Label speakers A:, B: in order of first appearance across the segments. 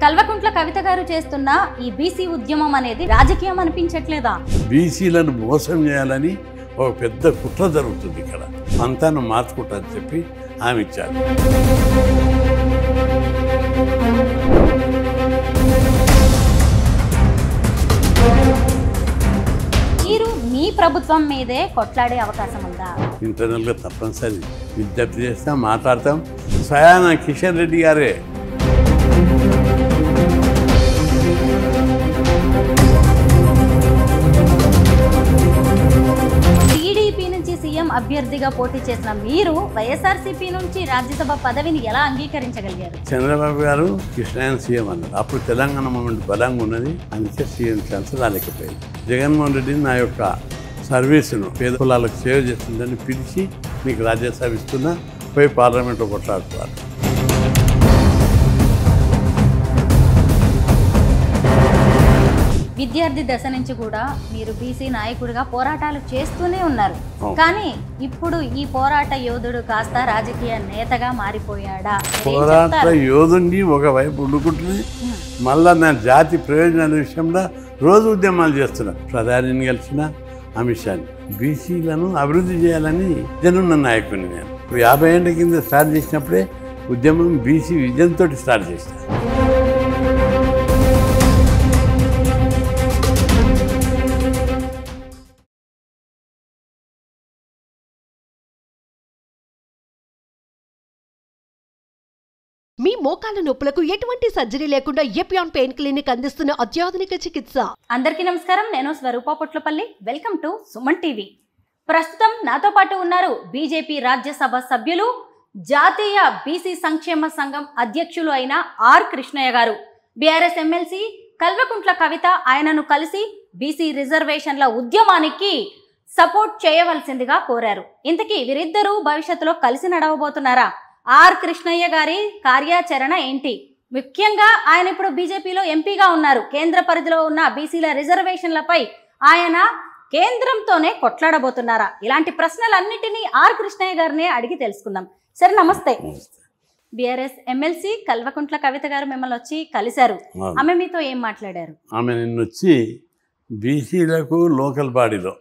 A: కల్వకుంట్ల కవిత గారు చేస్తున్న ఈ బీసీ ఉద్యమం అనేది రాజకీయం అనిపించట్లేదా?
B: బీసీలను మోసం చేయాలని ఒక పెద్ద కుట్ర జరుగుతుంది. ఇక్కడ అంతాను మార్చుకుంటారని చెప్పి ఆమె ఇచ్చారు.
A: మీరు మీ ప్రభుత్వం మీదే కొట్లాడే అవకాశం ఉందా?
B: ఇంటర్నల్గా తప్పనిసరి విజ్ఞప్తి చేస్తాం, మాట్లాడతాం. స్వయాన కిషన్ రెడ్డి గారే
A: టీడీపీ నుంచి సీఎం అభ్యర్థిగా పోటీ చేసిన మీరు వైఎస్ఆర్సీపీ నుంచి రాజ్యసభ పదవిని ఎలా అంగీకరించగలిగారు?
B: చంద్రబాబు గారు కృష్ణాయన సీఎం అన్నారు. అప్పుడు తెలంగాణ మూమెంట్ బలంగా ఉన్నది, అందుకే సీఎం ఛాన్స్ రాలేకపోయింది. జగన్మోహన్ రెడ్డిని నా యొక్క సర్వీసును పేద కులాలకు సేవ చేస్తుందని పిలిచి మీకు రాజ్యసభ ఇస్తున్నా, పోయి పార్లమెంట్లో కొట్లాడుతున్నారు.
A: విద్యార్థి దశ నుంచి కూడా మీరు బీసీ నాయకుడిగా పోరాటాలు చేస్తూనే ఉన్నారు. కానీ ఇప్పుడు ఈ పోరాట యోధుడు కాస్త రాజకీయ నేతగా మారిపోయాడా?
B: పోరాట యోధుని ఒకవైపు ఉండుకుంటుంది, మళ్ళా నా జాతి ప్రయోజనాల విషయంలో రోజు ఉద్యమాలు చేస్తున్నా. ప్రధానిని కలిసిన అమిత్ షాని బీసీలను అభివృద్ధి చేయాలని జనున్న నాయకుని నేను 50 ఏళ్ల కింద స్టార్ట్ చేసినప్పుడే ఉద్యమం బీసీ విజన్తో స్టార్ట్ చేశాను.
C: మీ మోకాళ్ళ నొప్పులకు ఎటువంటి సర్జరీ లేకుండా ఎపియాన్ పెయిన్ క్లినిక్ అందిస్తున్న అత్యాధునిక చికిత్స.
A: అందరికీ నమస్కారం, నేను Swaroopa Potlapalli. Welcome to Suman TV. ప్రస్తుతం నాతో పాటు ఉన్నారు బీజేపీ రాజ్యసభ సభ్యులు, జాతీయ బీసీ సంక్షేమ సంఘం అధ్యక్షులు అయిన ఆర్ కృష్ణయ్య గారు. బీఆర్ఎస్ ఎమ్మెల్సీ కల్వకుంట్ల కవిత ఆయనను కలిసి బీసీ రిజర్వేషన్ల ఉద్యమానికి సపోర్ట్ చేయవలసిందిగా కోరారు. ఇంతకీ వీరిద్దరూ భవిష్యత్తులో కలిసి నడవబోతున్నారా? ఆర్ కృష్ణయ్య గారి కార్యాచరణ ఏంటి? ముఖ్యంగా ఆయన ఇప్పుడు బీజేపీలో ఎంపీగా ఉన్నారు. కేంద్ర పరిధిలో ఉన్న బీసీల రిజర్వేషన్లపై ఆయన కేంద్రంతోనే కొట్లాడబోతున్నారా? ఇలాంటి ప్రశ్నలన్నిటినీ ఆర్ కృష్ణయ్య గారినే అడిగి తెలుసుకుందాం. సరే, నమస్తే. బీఆర్ఎస్ ఎమ్మెల్సీ కల్వకుంట్ల కవిత గారు మిమ్మల్ని వచ్చి కలిశారు. ఆమె మీతో ఏం మాట్లాడారు?
B: ఆమె నిన్న వచ్చి బీసీలకు లోకల్ బాడీలో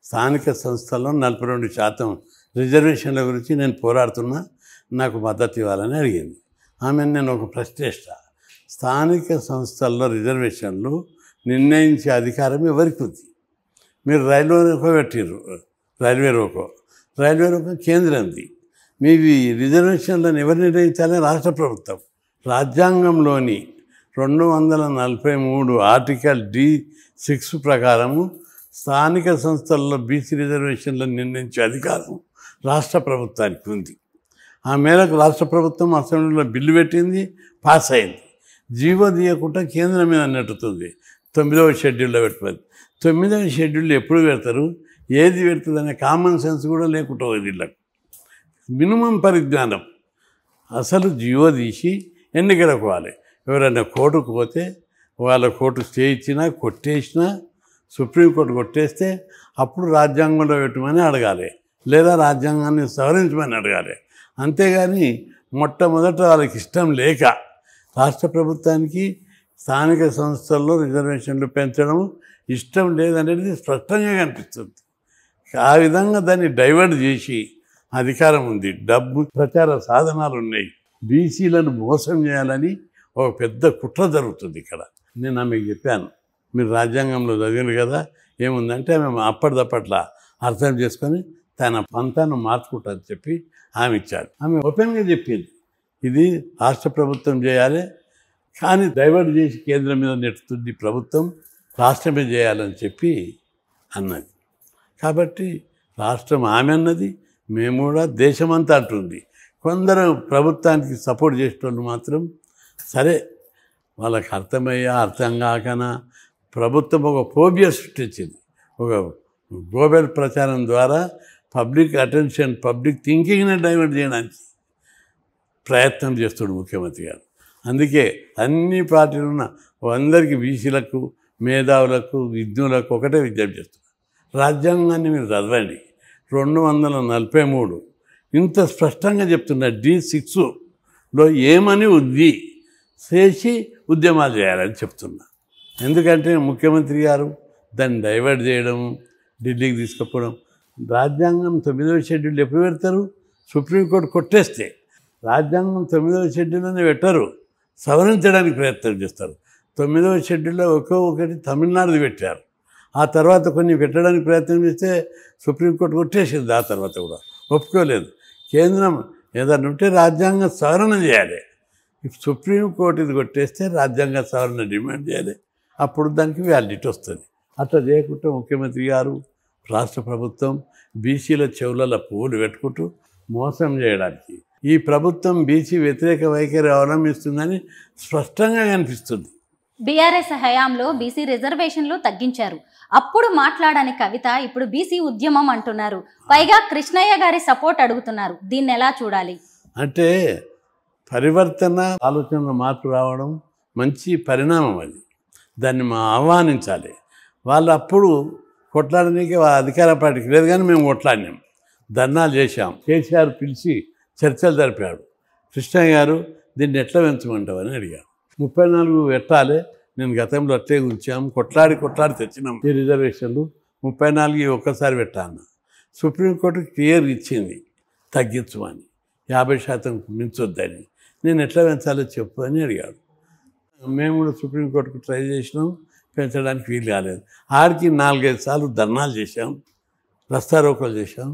B: స్థానిక సంస్థల్లో 42% రిజర్వేషన్ల గురించి నేను పోరాడుతున్నా, నాకు మద్దతు ఇవ్వాలని అడిగింది. ఆమెను నేను ఒక ప్రశ్న చేస్తా. స్థానిక సంస్థల్లో రిజర్వేషన్లు నిర్ణయించే అధికారం ఎవరికి ఉంది? మీరు రైల్వే రోకో పెట్టిర్రు, రైల్వే రోకో కేంద్రంది. మీవి రిజర్వేషన్లను ఎవరు నిర్ణయించాలని? రాష్ట్ర ప్రభుత్వం. రాజ్యాంగంలోని 243 ఆర్టికల్ D6 ప్రకారము స్థానిక సంస్థల్లో బీసీ రిజర్వేషన్లను నిర్ణయించే అధికారం రాష్ట్ర ప్రభుత్వానికి ఉంది. ఆ మేరకు రాష్ట్ర ప్రభుత్వం అసెంబ్లీలో బిల్లు పెట్టింది, పాస్ అయింది. జీవో తీయకుండా కేంద్రం మీద నెట్టుతుంది. 9వ షెడ్యూల్లో పెట్టింది. 9వ షెడ్యూల్ ఎప్పుడు పెడతారు, ఏది పెడుతుంది అనే కామన్ సెన్స్ కూడా లేకుండా వీళ్ళకు. మినిమం పరిజ్ఞానం. అసలు జీవో తీసి ఎన్నికలకు పోవాలి. ఎవరైనా కోర్టుకు పోతే వాళ్ళ కోర్టు స్టే ఇచ్చినా కొట్టేసినా, సుప్రీంకోర్టు కొట్టేస్తే అప్పుడు రాజ్యాంగంలో పెట్టమని అడగాలి, లేదా రాజ్యాంగాన్ని సవరించమని అడగాలి. అంతేగాని మొట్టమొదట వాళ్ళకి ఇష్టం లేక రాష్ట్ర ప్రభుత్వానికి స్థానిక సంస్థల్లో రిజర్వేషన్లు పెంచడం ఇష్టం లేదనేది స్పష్టంగా కనిపిస్తుంది. ఆ విధంగా దాన్ని డైవర్ట్ చేసి అధికారం ఉంది, డబ్బు, ప్రచార సాధనాలు ఉన్నాయి. బీసీలను మోసం చేయాలని ఒక పెద్ద కుట్ర జరుగుతుంది ఇక్కడ. నేను ఆమెకు చెప్పాను, మీరు రాజ్యాంగంలో చదివారు కదా, ఏముందంటే ఆమె అప్పటిదప్పట్లా అర్థం చేసుకొని తన పంతాను మార్చుకుంటారని చెప్పి ఆమె ఇచ్చారు. ఆమె ఓపెన్గా చెప్పింది, ఇది రాష్ట్ర ప్రభుత్వం చేయాలి, కానీ డైవర్ట్ చేసి కేంద్రం మీద నెట్టుతుంది ప్రభుత్వం, రాష్ట్రమే చేయాలని చెప్పి అన్నది. కాబట్టి రాష్ట్రం ఆమె అన్నది, మేము కూడా దేశమంతా అంటుంది. కొందరు ప్రభుత్వానికి సపోర్ట్ చేసేటోళ్ళు మాత్రం సరే, వాళ్ళకి అర్థమయ్యా అర్థం కాకనా ప్రభుత్వం ఒక ఫోబియా సృష్టించింది. ఒక గ్లోబల్ ప్రచారం ద్వారా పబ్లిక్ అటెన్షన్, పబ్లిక్ థింకింగ్ని డైవర్ట్ చేయడానికి ప్రయత్నం చేస్తాడు ముఖ్యమంత్రి గారు. అందుకే అన్ని పార్టీలు ఉన్న అందరికీ, బీసీలకు, మేధావులకు, విజ్ఞులకు ఒకటే విజ్ఞప్తి చేస్తున్నారు. రాజ్యాంగాన్ని మీరు చదవండి. 243 ఇంత స్పష్టంగా చెప్తున్నా. D6లో ఏమని ఉంది? చేసి ఉద్యమాలు చేయాలని చెప్తున్నా. ఎందుకంటే ముఖ్యమంత్రి గారు దాన్ని డైవర్ట్ చేయడం, ఢిల్లీకి తీసుకుపోవడం. రాజ్యాంగం 9వ షెడ్యూల్ ఎప్పుడు పెడతారు? సుప్రీంకోర్టు కొట్టేస్తే రాజ్యాంగం 9వ షెడ్యూల్లోనే పెట్టరు, సవరించడానికి ప్రయత్నం చేస్తారు. 9వ షెడ్యూల్లో ఒక్కొక్కటి తమిళనాడుది పెట్టారు. ఆ తర్వాత కొన్ని పెట్టడానికి ప్రయత్నం చేస్తే సుప్రీంకోర్టు కొట్టేసింది. ఆ తర్వాత కూడా ఒప్పుకోలేదు. కేంద్రం ఏదైనా ఉంటే రాజ్యాంగ సవరణ చేయాలి. సుప్రీంకోర్టు ఇది కొట్టేస్తే రాజ్యాంగ సవరణ డిమాండ్ చేయాలి. అప్పుడు దానికి వ్యాలిడిటీ వస్తుంది. అట్లా చేయకుండా ముఖ్యమంత్రి గారు, రాష్ట్ర ప్రభుత్వం బీసీల చెవులలో పువ్వులు పెట్టుకుంటూ మోసం చేయడానికి ఈ ప్రభుత్వం బీసీ వ్యతిరేక వైఖరి అవలంబిస్తుందని స్పష్టంగా కనిపిస్తుంది.
A: బీఆర్ఎస్ హయాంలో బీసీ రిజర్వేషన్లు తగ్గించారు. అప్పుడు మాట్లాడని కవిత ఇప్పుడు బీసీ ఉద్యమం అంటున్నారు. పైగా కృష్ణయ్య గారి సపోర్ట్ అడుగుతున్నారు. దీన్ని ఎలా చూడాలి?
B: అంటే పరివర్తన, ఆలోచనలో మార్పు రావడం మంచి పరిణామం. అది దాన్ని మనం ఆహ్వానించాలి. వాళ్ళు అప్పుడు కొట్లాడడానికి అధికార పార్టీకి లేదు, కానీ మేము కొట్లాడినాం, ధర్నాలు చేశాం. కేసీఆర్ పిలిచి చర్చలు జరిపాడు. కృష్ణయ్య గారు దీన్ని ఎట్లా పెంచమంటావని అడిగాడు. 34 పెట్టాలి, నేను గతంలో అట్లే ఉంచాం, కొట్లాడి తెచ్చినాం ఈ రిజర్వేషన్లు. 34 ఒక్కసారి పెట్టాను. సుప్రీంకోర్టు క్లియర్ ఇచ్చింది తగ్గించమని, 50% మించొద్దని. నేను ఎట్లా పెంచాలో చెప్పు అని అడిగాడు. మేము కూడా సుప్రీంకోర్టుకు ట్రై చేసినాం, పెంచడానికి వీలు కాలేదు. ఆడికి 4-5 సార్లు ధర్నాలు చేశాం, రస్తారోకోలు చేశాం.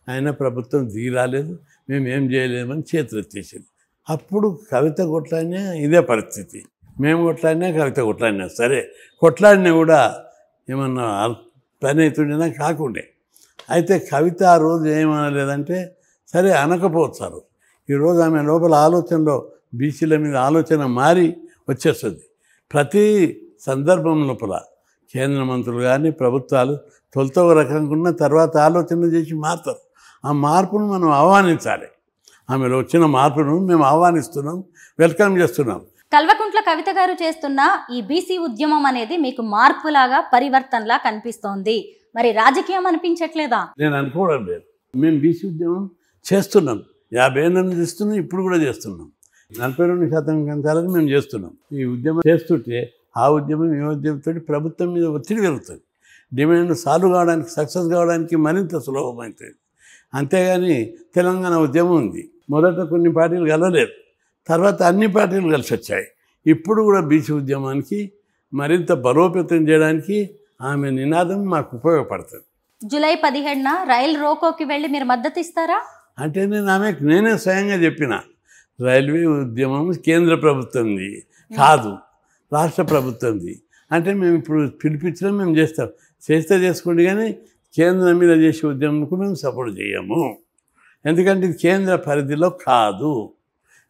B: అయినా ప్రభుత్వం దిగి రాలేదు, మేము ఏం చేయలేమని చేతులు ఎత్తేసింది. అప్పుడు కవిత కొట్లాడినా ఇదే పరిస్థితి, మేము కొట్లాడినా కవిత కొట్లాడినా. సరే కొట్లాడినా కూడా ఏమన్నా పని అవుతుండేనా కాకుండే. అయితే కవిత ఆ రోజు ఏమనలేదంటే సరే అనకపోవచ్చు. ఈరోజు ఆమె లోపల ఆలోచనలో బీసీల మీద ఆలోచన మారి వచ్చేస్తుంది. ప్రతి సందర్భం లోపల కేంద్ర మంత్రులు కానీ ప్రభుత్వాలు తొలుత ఒక రకంగా ఉన్న తర్వాత ఆలోచన చేసి మారుతారు. ఆ మార్పును మనం ఆహ్వానించాలి. ఆమెలో వచ్చిన మార్పును మేము ఆహ్వానిస్తున్నాం, వెల్కమ్ చేస్తున్నాం.
A: కల్వకుంట్ల కవిత గారు చేస్తున్న ఈ బీసీ ఉద్యమం అనేది మీకు మార్పులాగా, పరివర్తనలా కనిపిస్తోంది. మరి రాజకీయం అనిపించట్లేదా?
B: నేను అనుకోవడం లేదు. మేము బీసీ ఉద్యమం చేస్తున్నాం, 50 ఏళ్ళ నుంచి చేస్తున్నాం, ఇప్పుడు కూడా చేస్తున్నాం. 42% పెంచాలని మేము చేస్తున్నాం. ఈ ఉద్యమం చేస్తుంటే ఆ ఉద్యమం ఈ ఉద్యమంతో ప్రభుత్వం మీద ఒత్తిడి పెరుగుతుంది. డిమాండ్ సాల్వ్ కావడానికి, సక్సెస్ కావడానికి మరింత సులభమవుతుంది. అంతేగాని తెలంగాణ ఉద్యమం ఉంది, మొదట కొన్ని పార్టీలు కలవలేదు, తర్వాత అన్ని పార్టీలు కలిసి వచ్చాయి. ఇప్పుడు కూడా బీసీ ఉద్యమానికి మరింత బలోపేతం చేయడానికి ఆమె నినాదం మాకు ఉపయోగపడుతుంది.
A: జూలై 17న రైలు రోకోకి వెళ్ళి మీరు మద్దతు ఇస్తారా?
B: అంటే నేనే స్వయంగా చెప్పిన, రైల్వే ఉద్యమం కేంద్ర ప్రభుత్వంది కాదు, రాష్ట్ర ప్రభుత్వంది. అంటే మేము ఇప్పుడు పిలిపించడం మేము చేస్తే చేసుకోండి, కానీ కేంద్రం మీద చేసే ఉద్యమంకు మేము సపోర్ట్ చేయము. ఎందుకంటే ఇది కేంద్ర పరిధిలో కాదు,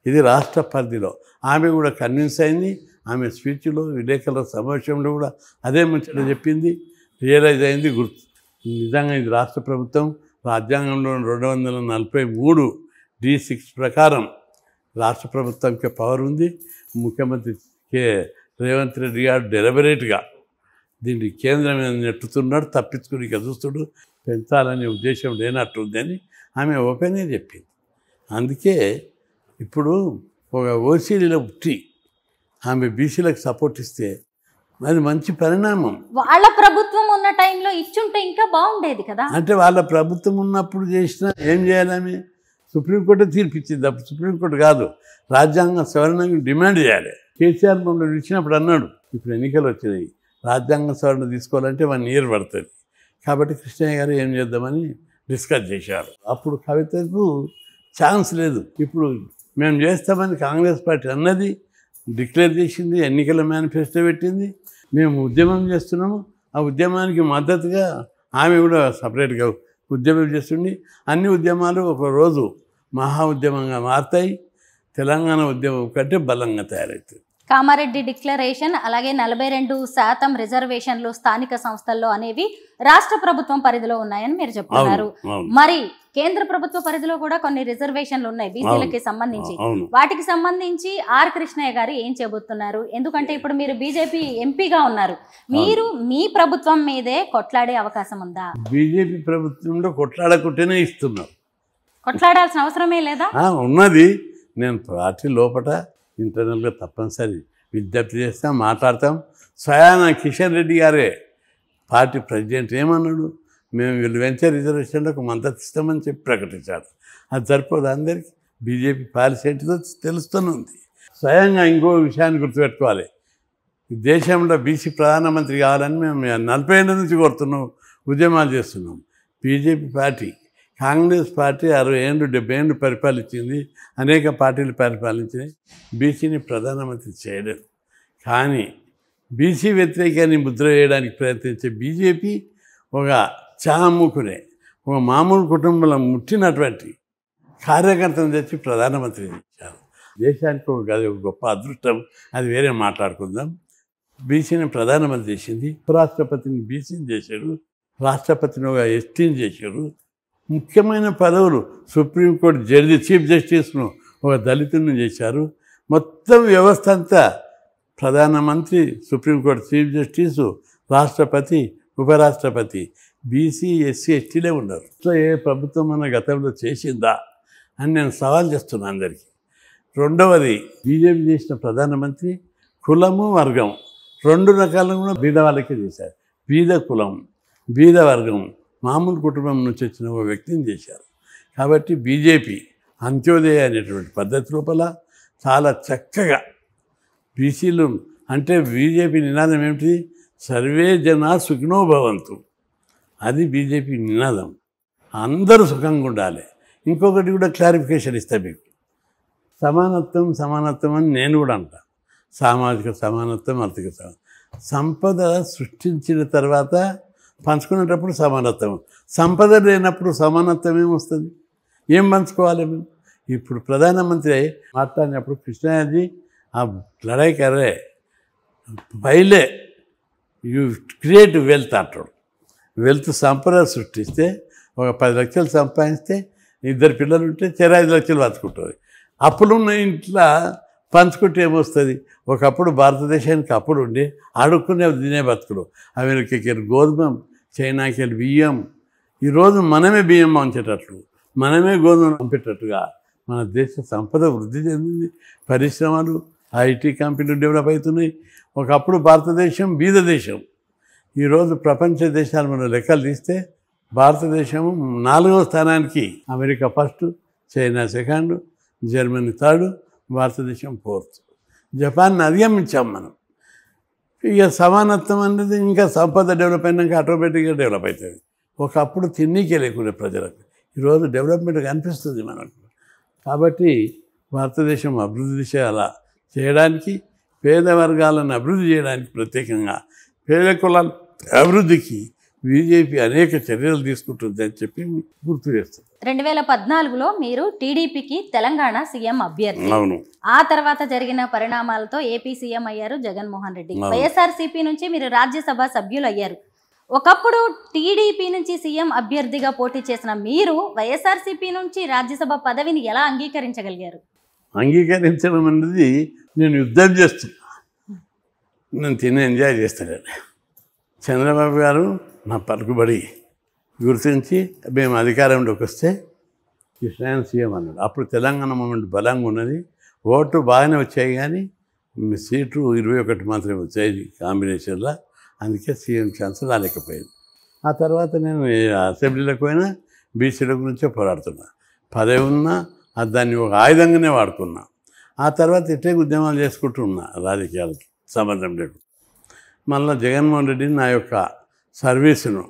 B: ఇది రాష్ట్ర పరిధిలో. ఆమె కూడా కన్విన్స్ అయింది. ఆమె స్పీచ్లో, విలేకరుల సమావేశంలో కూడా అదే ముచ్చట చెప్పింది, రియలైజ్ అయింది. నిజంగా ఇది రాష్ట్ర ప్రభుత్వం రాజ్యాంగంలో 243 D6 ప్రకారం రాష్ట్ర ప్రభుత్వానికి పవర్ ఉంది. ముఖ్యమంత్రి రేవంత్ రెడ్డి గారు డెలిబరేట్గా దీన్ని కేంద్రం మీద నెట్టుతున్నాడు, తప్పించుకుని ఇక చూస్తుడు, పెంచాలనే ఉద్దేశం లేనట్టుందని ఆమె ఓపెన్గా చెప్పింది. అందుకే ఇప్పుడు ఒక ఓసీడీలో పుట్టి ఆమె బీసీలకు సపోర్ట్ ఇస్తే అది మంచి పరిణామం.
A: వాళ్ళ ప్రభుత్వం ఉన్న టైంలో ఇచ్చుంటే ఇంకా బాగుండేది కదా.
B: అంటే వాళ్ళ ప్రభుత్వం ఉన్నప్పుడు చేసినా ఏం చేయాలి? ఆమె సుప్రీంకోర్టు తీర్పిచ్చింది. అప్పుడు సుప్రీంకోర్టు కాదు, రాజ్యాంగ సవరణకు డిమాండ్ చేయాలి. కేసీఆర్ మమ్మల్ని ఇచ్చినప్పుడు అన్నాడు, ఇప్పుడు ఎన్నికలు వచ్చినాయి, రాజ్యాంగ సవరణ తీసుకోవాలంటే 1 year పడుతుంది. కాబట్టి కృష్ణయ్య గారు ఏం చేద్దామని డిస్కస్ చేశారు. అప్పుడు కవితకు ఛాన్స్ లేదు. ఇప్పుడు మేము చేస్తామని కాంగ్రెస్ పార్టీ అన్నది, డిక్లేర్ చేసింది, ఎన్నికల మేనిఫెస్టో పెట్టింది, మేము ఉద్యమం చేస్తున్నాము. ఆ ఉద్యమానికి మద్దతుగా ఆమె కూడా సపరేట్గా ఉద్యమం చేస్తుంది. అన్ని ఉద్యమాలు ఒకరోజు మహా ఉద్యమంగా మారుతాయి. తెలంగాణ ఉద్యమం కంటే బలంగా తయారవుతుంది.
A: కామారెడ్డి డిక్లరేషన్, అలాగే 42% రిజర్వేషన్లు స్థానిక సంస్థల్లో అనేవి రాష్ట్ర ప్రభుత్వం పరిధిలో ఉన్నాయని మీరు చెప్తున్నారు. మరి కేంద్ర ప్రభుత్వ పరిధిలో కూడా కొన్ని రిజర్వేషన్లు ఉన్నాయి బీసీలకి సంబంధించి. వాటికి సంబంధించి ఆర్ కృష్ణయ్య గారు ఏం చెబుతున్నారు? ఎందుకంటే ఇప్పుడు మీరు బీజేపీ ఎంపీగా ఉన్నారు, మీరు మీ ప్రభుత్వం మీదే కొట్లాడే అవకాశం ఉందా?
B: బీజేపీ ప్రభుత్వంలో కొట్లాడకుంటేనే ఇస్తున్నారు,
A: కొట్లాడాల్సిన అవసరమే లేదా?
B: ఉన్నది. నేను పార్టీ లోపల ఇంటర్నల్గా తప్పనిసరి విజ్ఞప్తి చేస్తాం, మాట్లాడతాం. స్వయాన కిషన్ రెడ్డి గారే పార్టీ ప్రెసిడెంట్ ఏమన్నాడు, మేము వీళ్ళు వెంచర్ రిజర్వేషన్లకు మద్దతు ఇస్తామని చెప్పి ప్రకటించాడు. అది సరిపోదు, అందరికీ బీజేపీ పాలసీ ఏంటిదో తెలుస్తూనే ఉంది. స్వయంగా ఇంకో విషయాన్ని గుర్తుపెట్టుకోవాలి, దేశంలో బీసీ ప్రధానమంత్రి కావాలని మేము 40 ఏళ్ళ నుంచి కోరుతున్నాం, ఉద్యమాలు చేస్తున్నాం. బీజేపీ పార్టీ, కాంగ్రెస్ పార్టీ 60 ఏళ్ళు 70 ఏళ్ళు పరిపాలించింది, అనేక పార్టీలు పరిపాలించినాయి, బీసీని ప్రధానమంత్రి చేయలేదు. కానీ బీసీ వ్యతిరేకాన్ని ముద్ర వేయడానికి ప్రయత్నించే బీజేపీ ఒక చాముకునే ఒక మామూలు కుటుంబంలో ముట్టినటువంటి కార్యకర్తను తెచ్చి ప్రధానమంత్రి ఇచ్చారు. దేశానికి ఒక గొప్ప అదృష్టం, అది వేరే మాట్లాడుకుందాం. బీసీని ప్రధానమంత్రి చేసింది, ఉపరాష్ట్రపతిని బీసీని చేశారు, రాష్ట్రపతిని ఒక ఎస్టీని చేశారు. ముఖ్యమైన పదవులు సుప్రీంకోర్టు జడ్జి చీఫ్ జస్టిస్ను ఒక దళితుని చేశారు. మొత్తం వ్యవస్థ అంతా ప్రధానమంత్రి, సుప్రీంకోర్టు చీఫ్ జస్టిసు, రాష్ట్రపతి, ఉపరాష్ట్రపతి, బీసీ ఎస్సీ ఎస్టీలే ఉన్నారు. ఇట్లా ఏ ప్రభుత్వం మన గతంలో చేసిందా అని నేను సవాల్ చేస్తున్నాను అందరికీ. రెండవది, బీజేపీ చేసిన ప్రధానమంత్రి కులము వర్గం 2 రకాలను కూడా బీద వాళ్ళకే చేశారు. బీద కులం, బీద వర్గం, మామూలు కుటుంబం నుంచి వచ్చిన ఒక వ్యక్తిని చేశారు. కాబట్టి బీజేపీ అంత్యోదయ అనేటువంటి పద్ధతి లోపల చాలా చక్కగా బీసీలు అంటే బీజేపీ నినాదం ఏమిటి, సర్వే జనా సుఖినో భవంతు, అది బీజేపీ నినాదం. అందరూ సుఖంగా ఉండాలి. ఇంకొకటి కూడా క్లారిఫికేషన్ ఇస్తా మీకు, సమానత్వం సమానత్వం అని నేను కూడా అంటా. సామాజిక సమానత్వం, ఆర్థిక సంపద సృష్టించిన తర్వాత పంచుకునేటప్పుడు సమానత్వం, సంపద లేనప్పుడు సమానత్వం ఏమొస్తుంది, ఏం పంచుకోవాలి మేము? ఇప్పుడు ప్రధానమంత్రి మాట్లాడినప్పుడు కృష్ణాజీ ఆ లడాయి కర్రే పైలే యూ క్రియేట్ వెల్త్ అంటాడు. వెల్త్ సంపద సృష్టిస్తే ఒక 10 లక్షలు సంపాదిస్తే 2 పిల్లలు ఉంటే 5 లక్షలు బతుకుంటుంది. అప్పులున్న ఇంట్లో పంచుకుంటే ఏమొస్తుంది? ఒకప్పుడు భారతదేశానికి అప్పుడు ఉండి అడుక్కునే తినే బతుకులు. అమెరికాకి వెళ్ళి గోధుమ, చైనాకి వెళ్ళి బియ్యం. ఈరోజు మనమే బియ్యం పంచేటట్లు, మనమే గోధుమ పంపేటట్టుగా మన దేశ సంపద వృద్ధి చెందింది. పరిశ్రమలు, ఐటీ కంపెనీలు డెవలప్ అవుతున్నాయి. ఒకప్పుడు భారతదేశం బీద దేశం. ఈరోజు ప్రపంచ దేశాలు మనం లెక్కలు తీస్తే భారతదేశము 4వ స్థానానికి, America first, China second, Germany third, భారతదేశం 4th. జపాన్ని అధిగమించాం మనం. ఇక సమానత్వం అనేది ఇంకా సంపద డెవలప్ అయినాక ఆటోమేటిక్గా డెవలప్ అవుతుంది. ఒకప్పుడు తిన్నీకే లేకుండా ప్రజలకు, ఈరోజు డెవలప్మెంట్ కనిపిస్తుంది మనకు. కాబట్టి భారతదేశం అభివృద్ధి దిశ అలా చేయడానికి, పేద వర్గాలను అభివృద్ధి చేయడానికి, ప్రత్యేకంగా పేద కులాల అభివృద్ధికి బీజేపీ అనేక చర్యలు తీసుకుంటుందని చెప్పి గుర్తు చేస్తుంది.
A: 2014లో మీరు టీడీపీకి తెలంగాణ సీఎం అభ్యర్థి.
B: అవును.
A: ఆ తర్వాత జరిగిన పరిణామాలతో ఏపీ సీఎం అయ్యారు జగన్మోహన్ రెడ్డి. వైఎస్ఆర్సీపీ నుంచి మీరు రాజ్యసభ సభ్యులు అయ్యారు. ఒకప్పుడు టీడీపీ నుంచి సీఎం అభ్యర్థిగా పోటీ చేసిన మీరు వైఎస్ఆర్సీపీ నుంచి రాజ్యసభ పదవిని ఎలా అంగీకరించగలిగారు?
B: అంగీకరించడం అనేది నేను యుద్ధం చేస్తున్నా, నేను తిని ఎంజాయ్ చేస్తాను. చంద్రబాబు గారు నా పలుకుబడి గుర్తించి మేము అధికారంలోకి వస్తే కృష్ణాయన సీఎం అన్నాడు. అప్పుడు తెలంగాణ మూమెంట్ బలంగా ఉన్నది, ఓట్లు బాగానే వచ్చాయి, కానీ సీట్లు 21 మాత్రమే వచ్చాయి కాంబినేషన్లో. అందుకే సీఎం ఛాన్స్ రాలేకపోయింది. ఆ తర్వాత నేను అసెంబ్లీలోకి పోయినా బీసీల గురించే పోరాడుతున్నా. పదవి ఉన్నా దాన్ని ఒక ఆయుధంగానే వాడుకున్నా. ఆ తర్వాత ఇట్టే ఉద్యమాలు చేసుకుంటూ ఉన్నా, రాజకీయాలకి సంబంధం లేకుండా. మళ్ళీ జగన్మోహన్ రెడ్డి నా యొక్క సర్వీసును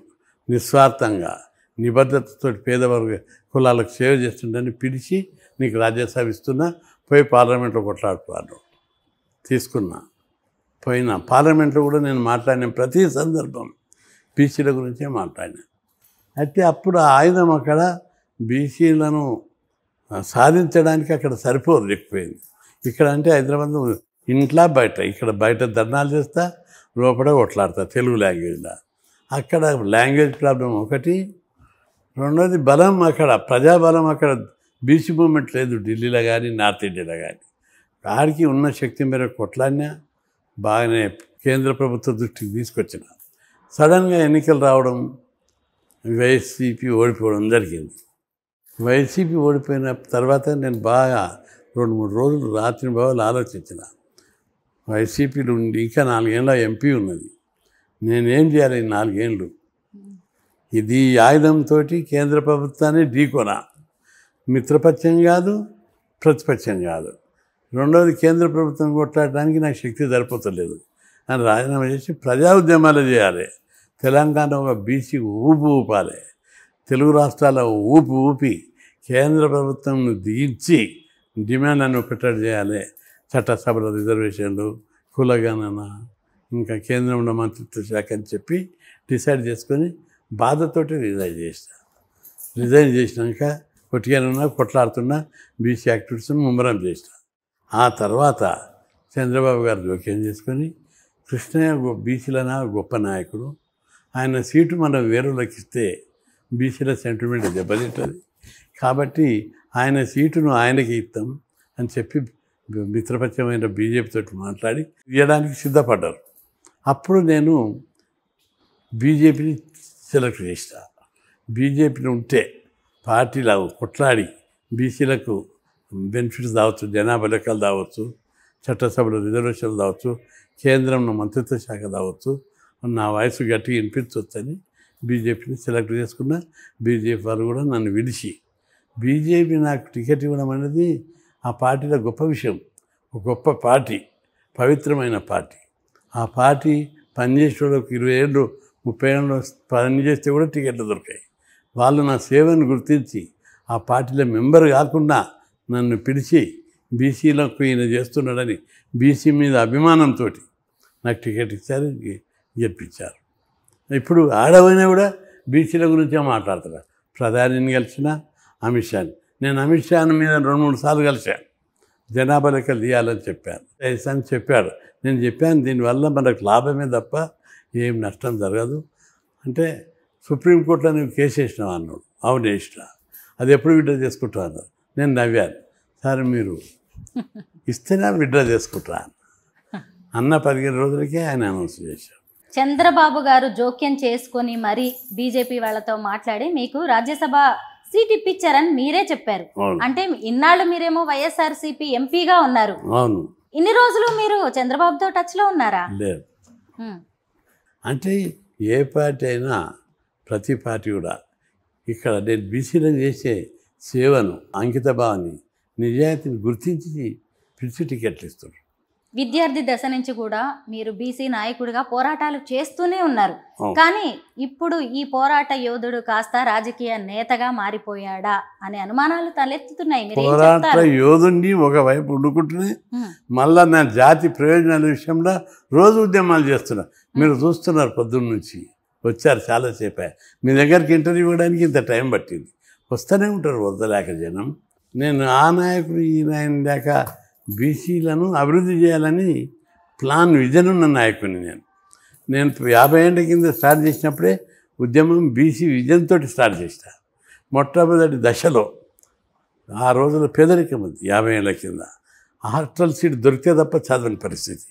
B: నిస్వార్థంగా, నిబద్ధతతో పేదవర్గ కులాలకు సేవ చేస్తుండని పిలిచి, నీకు రాజ్యసభ ఇస్తున్నా, పోయి పార్లమెంట్లో కొట్లాడుతున్నాను తీసుకున్నా. పోయినా పార్లమెంట్లో కూడా నేను మాట్లాడిన ప్రతి సందర్భం బీసీల గురించే మాట్లాడినా. అయితే అప్పుడు ఆయుధం అక్కడ బీసీలను సాధించడానికి అక్కడ సరిపోలేకపోయింది. ఇక్కడ అంటే హైదరాబాద్ ఇంట్లో బయట, ఇక్కడ బయట ధర్నాలు చేస్తా, లోపల కొట్లాడతా తెలుగు లాంగ్వేజ్లో. అక్కడ లాంగ్వేజ్ ప్రాబ్లం ఒకటి, రెండోది బలం, అక్కడ ప్రజాబలం, అక్కడ బీసీ మూమెంట్ లేదు ఢిల్లీలో కానీ నార్త్ ఇండియాలో కానీ. ఆడికి ఉన్న శక్తి మేరకు కొట్లాడినా, బాగానే కేంద్ర ప్రభుత్వ దృష్టికి తీసుకొచ్చిన. సడన్గా ఎన్నికలు రావడం, వైసీపీ ఓడిపోవడం జరిగింది. వైసీపీ ఓడిపోయిన తర్వాత నేను బాగా 2-3 రోజులు రాత్రి బావులు ఆలోచించిన. వైసీపీలో ఉండి ఇంకా 4 ఏళ్ళ ఎంపీ ఉన్నది, నేనేం చేయాలి 4 ఏళ్ళు? ఇది ఆయుధంతో కేంద్ర ప్రభుత్వాన్ని ఢీకొన. మిత్రపక్షం కాదు, ప్రతిపక్షం కాదు. రెండవది కేంద్ర ప్రభుత్వం కొట్లాడడానికి నాకు శక్తి సరిపోతలేదు అని రాజీనామా చేసి ప్రజా ఉద్యమాలు చేయాలి. తెలంగాణ ఒక బీసీ ఊపాలి. తెలుగు రాష్ట్రాల ఊపి కేంద్ర ప్రభుత్వంను దించి డిమాండ్ అని ఒకటి చేయాలి. చట్టసభల రిజర్వేషన్లు, కులగణన, ఇంకా కేంద్రంలో మంత్రిత్వ శాఖ అని చెప్పి డిసైడ్ చేసుకొని బాధతోటి రిజైన్ చేసినాక కొట్టిగానున్నా కొట్లాడుతున్నా బీసీ యాక్టివిటీస్ని ముమ్మరం చేసిన. ఆ తర్వాత చంద్రబాబు గారు జోక్యం చేసుకొని కృష్ణయ్య బీసీలన గొప్ప నాయకుడు, ఆయన సీటు మనం వేరులోకి ఇస్తే బీసీల సెంటిమెంట్ దెబ్బతింటుంది కాబట్టి ఆయన సీటును ఆయనకి ఇస్తాం అని చెప్పి మిత్రపక్షమైన బీజేపీతో మాట్లాడి ఇవ్వడానికి సిద్ధపడ్డారు. అప్పుడు నేను బీజేపీని సెలెక్ట్ చేసిన. బీజేపీని ఉంటే పార్టీలో కొట్లాడి బీసీలకు బెనిఫిట్స్ కావచ్చు, జనాభా లెక్కలు కావచ్చు, చట్టసభలో రిజర్వేషన్లు కావచ్చు, కేంద్రంలో మంత్రిత్వ శాఖ కావచ్చు, నా వయసు గట్టిగా వినిపించవచ్చని బీజేపీని సెలెక్ట్ చేసుకున్న. బీజేపీ వాళ్ళు కూడా నన్ను విడిచి బీజేపీ నాకు టికెట్ ఇవ్వడం అనేది ఆ పార్టీలో గొప్ప విషయం. ఒక గొప్ప పార్టీ, పవిత్రమైన పార్టీ. ఆ పార్టీ పనిచేసే వాళ్ళకి 20 ఏళ్ళు 30 ఏళ్ళు పని చేస్తే కూడా టికెట్లు దొరికాయి. వాళ్ళు నా సేవను గుర్తించి ఆ పార్టీలో మెంబర్ కాకుండా నన్ను పిలిచి బీసీలకు ఈయన చేస్తున్నాడని బీసీ మీద అభిమానంతో నాకు టికెట్ ఇచ్చారు, గెలిపించారు. ఇప్పుడు ఆడవైనా కూడా బీసీల గురించే మాట్లాడుతున్నారు. ప్రధానిని కలిసిన అమిత్ షాని, నేను అమిత్ షా మీద 2-3 సార్లు కలిశాను. జనాభా లెక్కలు తీయాలని చెప్పాను అని చెప్పాడు. నేను చెప్పాను దీనివల్ల మనకు లాభమే తప్ప ఏం నష్టం జరగదు అంటే, సుప్రీంకోర్టులో నువ్వు కేసు వేసినావు అన్నాడు. అవును వేసిన. అది ఎప్పుడు విడ్డ్రా చేసుకుంటా అన్నారు. నేను నవ్వాను. సరే మీరు ఇస్తేనే విడ్డ్రా చేసుకుంటా అన్న 15 రోజులకే ఆయన అనౌన్స్ చేశారు.
A: చంద్రబాబు గారు జోక్యం చేసుకొని మరి బీజేపీ వాళ్ళతో మాట్లాడి మీకు రాజ్యసభ సీట్ ఇప్పించారని మీరే చెప్పారు. అంటే ఇన్నాళ్ళు మీరేమో వైఎస్ఆర్సీపీ ఎంపీగా ఉన్నారు.
B: అవును.
A: ఇన్ని రోజులు మీరు చంద్రబాబుతో టచ్లో ఉన్నారా?
B: లేదు. అంటే ఏ పార్టీ అయినా ప్రతి పార్టీ కూడా ఇక్కడ నేను బీసీలో చేసే సేవను, అంకితభావాన్ని, నిజాయితీని గుర్తించి పిలిచి టికెట్లు ఇస్తున్నారు.
A: విద్యార్థి దశ నుంచి కూడా మీరు బీసీ నాయకుడిగా పోరాటాలు చేస్తూనే ఉన్నారు. కానీ ఇప్పుడు ఈ పోరాట యోధుడు కాస్త రాజకీయ నేతగా మారిపోయాడా అనే అనుమానాలు తలెత్తుతున్నాయి.
B: పోరాట యోధుడిని ఒకవైపు ఉండుకుంటూనే మళ్ళా నా జాతి ప్రయోజనాల విషయంలో రోజు ఉద్యమాలు చేస్తున్నా. మీరు చూస్తున్నారు, పొద్దున్న నుంచి వచ్చారు చాలాసేపు. మీ దగ్గరికి ఇంటర్వ్యూ ఇవ్వడానికి ఇంత టైం పట్టింది. వస్తూనే ఉంటారు వద్దలేక జనం. నేను ఆ నాయకుడు ఈ నాయకుడు లేక బీసీలను అభివృద్ధి చేయాలని ప్లాన్, విజన్ ఉన్న నాయకుడిని నేను 50 ఏళ్ళ కింద స్టార్ట్ చేసినప్పుడే ఉద్యమం బీసీ విజన్తో స్టార్ట్ చేసిన. మొట్టమొదటి దశలో ఆ రోజుల పేదరికం ఉంది. 50 ఏళ్ళ కింద హాస్టల్ సీట్ దొరికితే తప్ప చదవని పరిస్థితి,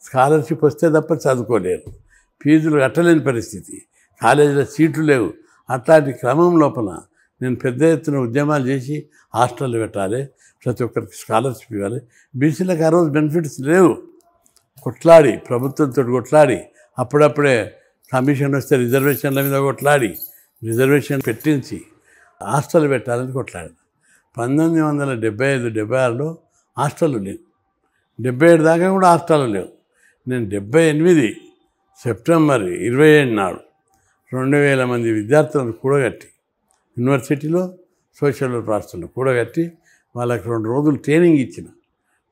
B: స్కాలర్షిప్ వస్తే తప్ప చదువుకోలేరు, ఫీజులు కట్టలేని పరిస్థితి, కాలేజీలో సీట్లు లేవు. అట్లాంటి క్రమం లోపల నేను పెద్ద ఎత్తున ఉద్యమాలు చేసి హాస్టళ్ళు పెట్టాలి, ప్రతి ఒక్కరికి స్కాలర్షిప్ ఇవ్వాలి. బీసీలకు ఆ రోజు బెనిఫిట్స్ లేవు. కొట్లాడి, ప్రభుత్వంతో కొట్లాడి, అప్పుడప్పుడే కమిషన్ వస్తే రిజర్వేషన్ల మీద కొట్లాడి, రిజర్వేషన్ పెట్టించి హాస్టల్ పెట్టాలని కొట్లాడి 1975-76లో హాస్టళ్ళు లేవు. 77 దాకా కూడా హాస్టళ్ళు లేవు. నేను 78 సెప్టెంబర్ 27 నాడు 2000 మంది విద్యార్థులను కూడగట్టి యూనివర్సిటీలో సోషల్ హాస్టల్లో కూడగట్టి వాళ్ళకి 2 రోజులు ట్రైనింగ్ ఇచ్చిన.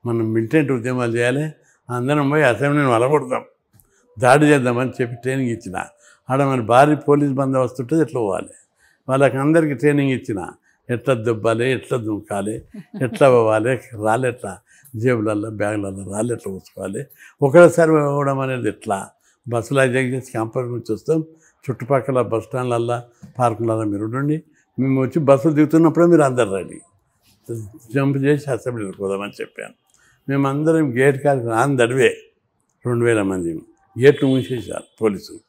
B: మనం మిలిటెంట్ ఉద్యమాలు చేయాలి, అందరం పోయి అసెంబ్లీని వలగొడదాం, దాడి చేద్దామని చెప్పి ట్రైనింగ్ ఇచ్చిన. ఆడ మన భారీ పోలీస్ బందోబస్తు ఉంటుంది, ఎట్లా పోవాలి వాళ్ళకి అందరికీ ట్రైనింగ్ ఇచ్చిన. ఎట్లా దుబ్బాలి, ఎట్లా దుంకాలి, ఎట్లా పోవాలి, రాళ్ళు ఎట్లా జేబులల్లో బ్యాగులలో రాళ్ళు ఎట్లా పోసుకోవాలి, ఒకటేసారి పోవడం అనేది ఎట్లా, బస్సులు హైజాక్ చేసి క్యాంపస్ నుంచి వస్తాం, చుట్టుపక్కల బస్ స్టాండ్లల్లో పార్కులలో మీరు ఉండండి, మేము వచ్చి బస్సులు దిగుతున్నప్పుడే మీరు అందరు రండి, జంప్ చేసి అసెంబ్లీకి పోదామని చెప్పాను. మేమందరం గేట్ కాడికి దడివే 2000 మంది గేట్లు మూసేసారు పోలీసులు.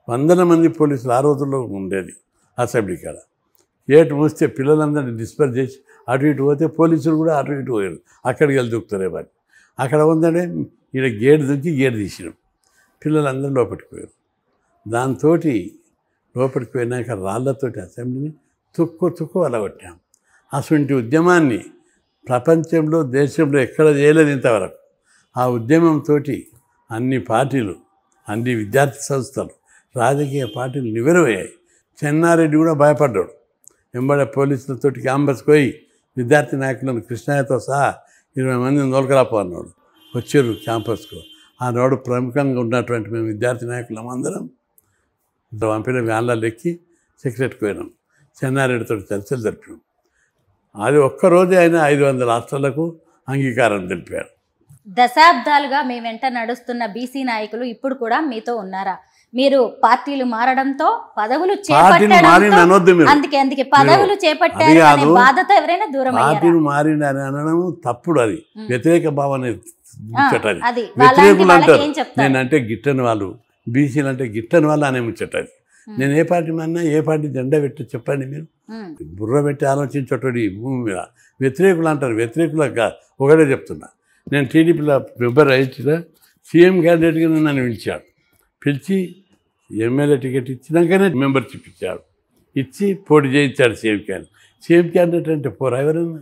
B: 100 మంది పోలీసులు ఆ రోజుల్లో ఉండేది అసెంబ్లీ కాడ. గేట్ మూస్తే పిల్లలందరినీ డిస్పర్స్ చేసి అటు ఇటు పోతే పోలీసులు కూడా అటు ఇటు పోయారు, అక్కడికి వెళ్ళి దూకుతారే మరి. అక్కడ ఉందంటే ఈడ గేట్ దుంచి గేట్ తీసినాం, పిల్లలందరూ లోపలికి పోయారు. దాంతో లోపలికి పోయినాక రాళ్లతోటి అసెంబ్లీని తుక్కు అలగొట్టాం. అటువంటి ఉద్యమాన్ని ప్రపంచంలో దేశంలో ఎక్కడ చేయలేదు ఇంతవరకు. ఆ ఉద్యమంతో అన్ని పార్టీలు, అన్ని విద్యార్థి సంస్థలు, రాజకీయ పార్టీలు నివెరవయ్యాయి. చెన్నారెడ్డి కూడా భయపడ్డాడు. వెంబడే పోలీసులతో క్యాంపస్కి పోయి విద్యార్థి నాయకులను కృష్ణయ్యతో సహా 20 మందిని దొరకరాపో అన్నాడు. వచ్చారు క్యాంపస్కు. ఆనాడు ప్రముఖంగా ఉన్నటువంటి మేము విద్యార్థి నాయకులం అందరం పంపిన వ్యాన్లలో ఎక్కి సెక్రటరీకి పోయినాం. చెన్నారెడ్డితో చర్చలు జరిపినాం. అది ఒక్కరోజే ఆయన 500 రాష్ట్రాలకు అంగీకారం తెలిపారు.
A: దశాబ్దాలుగా మీ వెంట నడుస్తున్న బీసీ నాయకులు ఇప్పుడు కూడా మీతో ఉన్నారా? మీరు పార్టీలు మారడంతో పదవులు అందుకే పదవులు చేపట్టారు బాధతో ఎవరైనా దూరం
B: పార్టీలు మారిందని అనడం తప్పుడు. అది వ్యతిరేక భావన ముచ్చటది. వ్యతిరేకులు అంటారు, నేనంటే గిట్టని వాళ్ళు, బీసీలు అంటే గిట్టని వాళ్ళు అనే ముచ్చటది. నేను ఏ పార్టీ మారినా ఏ పార్టీ జెండా పెట్టి చెప్పండి మీరు, బుర్ర పెట్టి ఆలోచించటోడి భూమి మీద. వ్యతిరేకులు అంటారు, వ్యతిరేకులకు ఒకటే చెప్తున్నా. నేను టీడీపీలో మెంబర్ అయితే సీఎం క్యాండిడేట్గా నన్ను పిలిచాడు. పిలిచి ఎమ్మెల్యే టికెట్ ఇచ్చినాకనే మెంబర్షిప్ ఇచ్చాడు. ఇచ్చి పోటీ చేయించాడు సీఎం క్యాండిడేట్. సీఎం క్యాండిడేట్ అంటే పోరా ఎవరైనా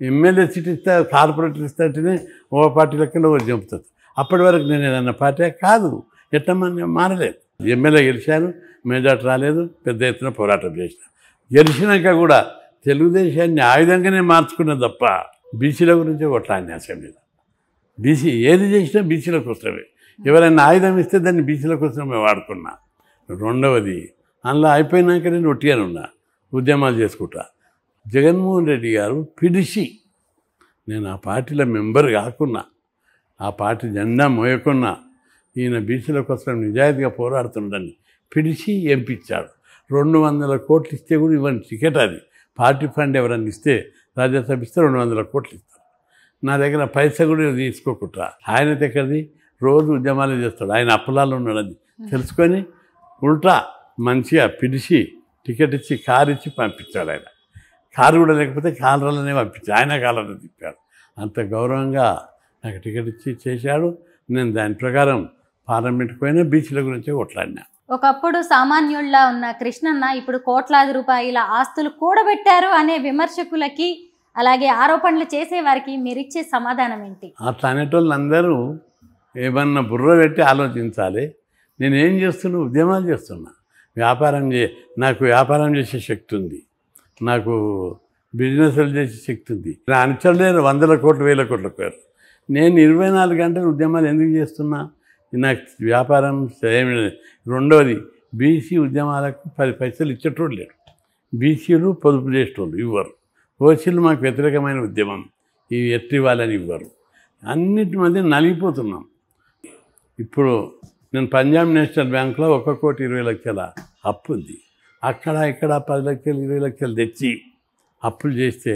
B: ఎమ్మెల్యే సీట్ ఇస్తే కార్పొరేటర్ ఇస్తాంటేనే ఓ పార్టీ లెక్కలో చెబుతుంది. అప్పటి వరకు నేను ఏదన్నా పార్టీ కాదు, ఎట్టమని మారలేదు. ఎమ్మెల్యే గెలిచాను, మెజార్టీ రాలేదు, పెద్ద ఎత్తున పోరాటం చేసిన. గెలిచినాక కూడా తెలుగుదేశాన్ని ఆయుధంగానే మార్చుకున్నది తప్ప బీసీల గురించి కొట్లాడిన అసెంబ్లీలో. బీసీ ఏది చేసినా బీసీల కోసమే. ఎవరైనా ఆయుధం ఇస్తే దాన్ని బీసీల కోసమే వాడుకున్నా. రెండవది, అందులో అయిపోయినాక నేను ఒట్టిగానే ఉన్నా, ఉద్యమాలు చేసుకుంటా. జగన్మోహన్ రెడ్డి గారు పిలిచి, నేను ఆ పార్టీలో మెంబర్ కాకున్నా, ఆ పార్టీ జెండా మోయకున్నా, ఈయన బీసీల కోసం నిజాయితీగా పోరాడుతుండని పిలిచి ఎంపించాడు. 200 కోట్లు ఇస్తే కూడా ఇవ్వండి టికెట్. అది పార్టీ ఫండ్ ఎవరన్నా ఇస్తే, రాజ్యసభ ఇస్తే 200 కోట్లు ఇస్తారు. నా దగ్గర పైసా కూడా తీసుకోకుండా ఆయన దగ్గరది రోజు ఉద్యమాలు చేస్తాడు. ఆయన అప్పలాలు ఉన్నాడని తెలుసుకొని ఉల్టా మంచిగా పిలిచి టికెట్ ఇచ్చి కారు ఇచ్చి పంపించాడు. ఆయన కారు కూడా లేకపోతే కాలరాలనే పంపించాడు, ఆయన కాలరా తిప్పాడు. అంత గౌరవంగా నాకు టికెట్ ఇచ్చి చేశాడు. నేను దాని ప్రకారం పార్లమెంట్కి పోయినా బీచ్ల గురించే కొట్లాడినా.
A: ఒకప్పుడు సామాన్యుల్లా ఉన్న కృష్ణన్న ఇప్పుడు కోట్లాది రూపాయల ఆస్తులు కూడబెట్టారు అనే విమర్శకులకి, అలాగే ఆరోపణలు చేసేవారికి మీరిచ్చే సమాధానం ఏంటి?
B: అట్లా అనేటోళ్ళు అందరూ ఏమన్నా బుర్ర పెట్టి ఆలోచించాలి. నేనేం చేస్తున్నా? ఉద్యమాలు చేస్తున్నా. నాకు వ్యాపారం చేసే శక్తి ఉంది, నాకు బిజినెస్లు చేసే శక్తి ఉంది. నా అనుచరులేరు 100 కోట్లు 1000 కోట్ల పేరు. నేను 24 గంటలు ఉద్యమాలు ఎందుకు చేస్తున్నా? నాకు వ్యాపారం ఏమి. రెండవది, బీసీ ఉద్యమాలకు 10 పైసలు ఇచ్చేటోళ్ళు లేరు. బీసీలు పొదుపు చేసేటోళ్ళు ఇవ్వరు. ఓసీలు మాకు వ్యతిరేకమైన ఉద్యమం, ఇవి ఎత్తి వాళ్ళని ఇవ్వరు. అన్నిటి మధ్య నలిగిపోతున్నాం. ఇప్పుడు నేను పంజాబ్ నేషనల్ బ్యాంక్లో 1,20,00,000 అప్పు ఉంది. అక్కడ ఇక్కడ 10 లక్షలు 20 లక్షలు తెచ్చి అప్పులు చేస్తే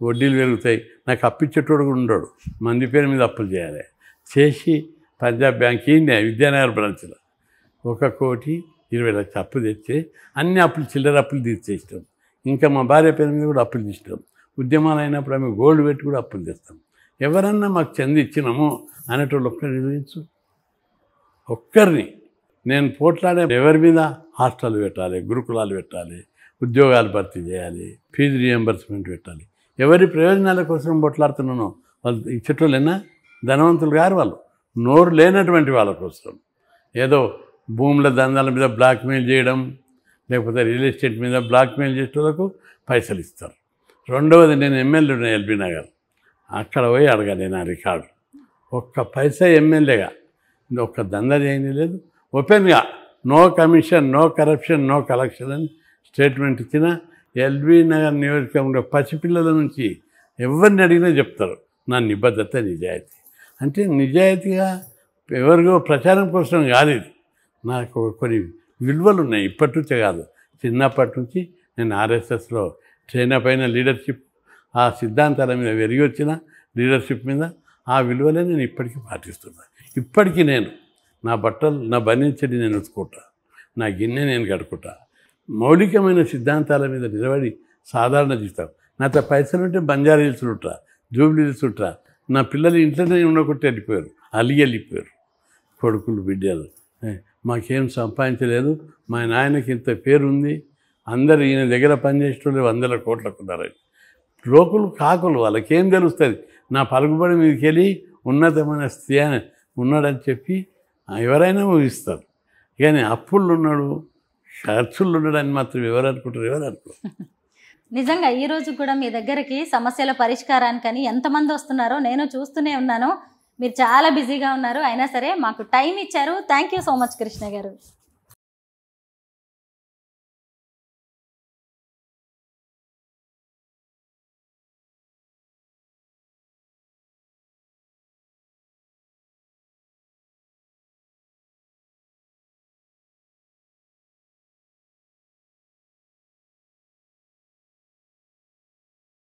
B: వడ్డీలు పెరుగుతాయి. నాకు అప్పిచ్చేటోడు కూడా ఉండడు, మంది పేరు మీద అప్పులు చేయాలి. చేసి పంజాబ్ బ్యాంక్ విద్యానగర్ బ్రాంచ్లో 1,20,00,000 అప్పు తెచ్చి అన్ని అప్పులు చిల్లర అప్పులు తీర్చేస్తాం. ఇంకా మా భార్య పేరు మీద కూడా అప్పులు తీస్తాం. ఉద్యమాలు అయినప్పుడు ఆమె గోల్డ్ పెట్టి కూడా అప్పులు తెస్తాం. ఎవరన్నా మాకు చెంది ఇచ్చినామో అనేటోళ్ళు ఒక్కరిని నిర్వహించు. ఒక్కరిని నేను పోట్లాడే ఎవరి మీద హాస్టల్ పెట్టాలి, గురుకులాలు పెట్టాలి, ఉద్యోగాలు భర్తీ చేయాలి, ఫీజు రియంబర్స్మెంట్ పెట్టాలి. ఎవరి ప్రయోజనాల కోసం పోట్లాడుతున్నానో వాళ్ళు ఇచ్చేటోళ్ళైనా ధనవంతులు గారు, వాళ్ళు నోరు లేనటువంటి వాళ్ళ కోసం ఏదో భూముల దందాల మీద బ్లాక్మెయిల్ చేయడం, లేకపోతే రియల్ ఎస్టేట్ మీద బ్లాక్మెయిల్ చేసేటోళ్ళకు పైసలు ఇస్తారు. రెండవది, నేను ఎమ్మెల్యే ఉన్న ఎల్బీ నగర్, అక్కడ పోయి అడగాలి నా రికార్డు. ఒక్క పైసా ఎమ్మెల్యేగా ఒక్క దందా చేయని లేదు. ఓపెన్గా no commission, no corruption, no collection అని స్టేట్మెంట్ ఇచ్చిన ఎల్బీ నగర్ నియోజకవర్గంలో పసిపిల్లల నుంచి ఎవరిని అడిగినా చెప్తారు నా నిబద్ధత, నిజాయితీ. అంటే నిజాయితీగా ఎవరికో ప్రచారం కోసం కాదు ఇది. నాకు కొన్ని విలువలు ఉన్నాయి, ఇప్పటి నుంచే కాదు, చిన్నప్పటి నుంచి. నేను ఆర్ఎస్ఎస్లో ట్రైన్ అయిన లీడర్షిప్, ఆ సిద్ధాంతాల మీద వెరిగి వచ్చిన లీడర్షిప్ మీద ఆ విలువలే నేను ఇప్పటికీ పాటిస్తున్నాను. ఇప్పటికీ నేను నా బట్టలు, నా బనించడి నేను ఉతుకుంటా, నా గిన్నె నేను కడుకుంటా. మౌలికమైన సిద్ధాంతాల మీద నిలబడి సాధారణ జీవితం. నాతో పైసలు ఉంటే బంజారా హిల్స్ ఉంటా, జూబ్లీ హిల్స్ ఉంటా. నా పిల్లలు ఇంట్లోనే ఉండకొట్టి వెళ్ళిపోయారు, వెళ్ళిపోయారు కొడుకులు బిడ్డలు. మాకేం సంపాదించలేదు, మా నాయనకి ఇంత పేరుంది, అందరు ఈయన దగ్గర పనిచేసేటోళ్ళు 100 కోట్లకు ఉన్నారని. లోకులు కాకులు, వాళ్ళకేం తెలుస్తుంది? నా పలుకుబడి మీదకి వెళ్ళి ఉన్నతమైన స్థితి ఉన్నాడని చెప్పి ఎవరైనా ఊహిస్తారు. కానీ అప్పులు ఉన్నాడు, ఖర్చులు ఉన్నాడని మాత్రం ఎవరు అనుకుంటారు? ఎవరు అనుకుంటారు?
A: నిజంగా ఈ రోజు కూడా మీ దగ్గరికి సమస్యల పరిష్కారానికని ఎంతమంది వస్తున్నారో నేను చూస్తూనే ఉన్నాను. మీరు చాలా బిజీగా ఉన్నారు, అయినా సరే మాకు టైం ఇచ్చారు. Thank you so much Krishna గారు.